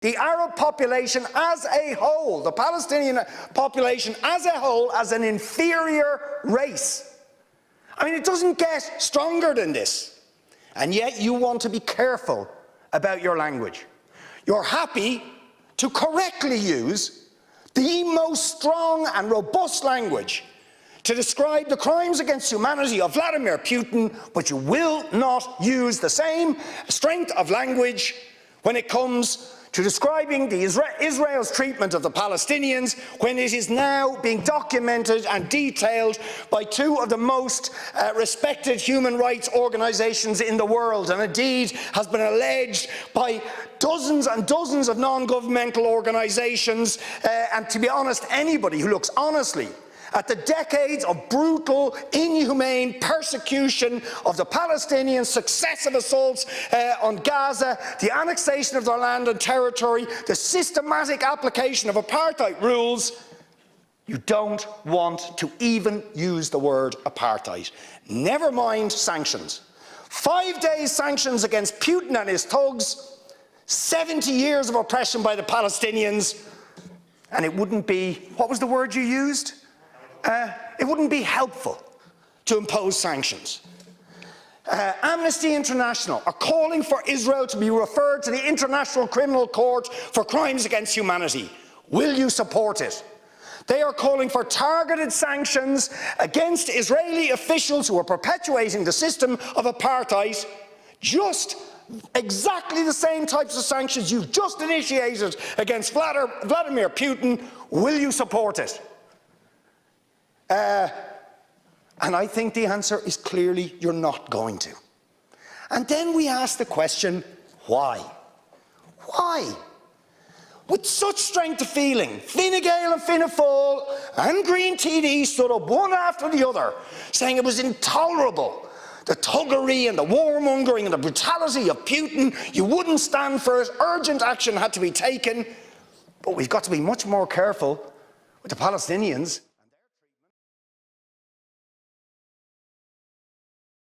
the Arab population as a whole, the Palestinian population as a whole, as an inferior race. I mean, it doesn't get stronger than this. And yet you want to be careful about your language. You're happy to correctly use the most strong and robust language to describe the crimes against humanity of Vladimir Putin, but you will not use the same strength of language when it comes to describing Israel's treatment of the Palestinians, when it is now being documented and detailed by two of the most respected human rights organisations in the world, and indeed has been alleged by dozens and dozens of non-governmental organisations, and to be honest, anybody who looks honestly at the decades of brutal, inhumane persecution of the Palestinians, successive assaults on Gaza, the annexation of their land and territory, the systematic application of apartheid rules, you don't want to even use the word apartheid. Never mind sanctions. 5 days sanctions against Putin and his thugs, 70 years of oppression by the Palestinians, and it wouldn't be, what was the word you used? It wouldn't be helpful to impose sanctions. Amnesty International are calling for Israel to be referred to the International Criminal Court for crimes against humanity. Will you support it? They are calling for targeted sanctions against Israeli officials who are perpetuating the system of apartheid, just exactly the same types of sanctions you've just initiated against Vladimir Putin. Will you support it? And I think the answer is clearly you're not going to. And then we ask the question, why? Why? With such strength of feeling, Fine Gael and Fianna Fáil and Green TD stood up one after the other, saying it was intolerable, the thuggery and the warmongering and the brutality of Putin. You wouldn't stand for it. Urgent action had to be taken. But we've got to be much more careful with the Palestinians.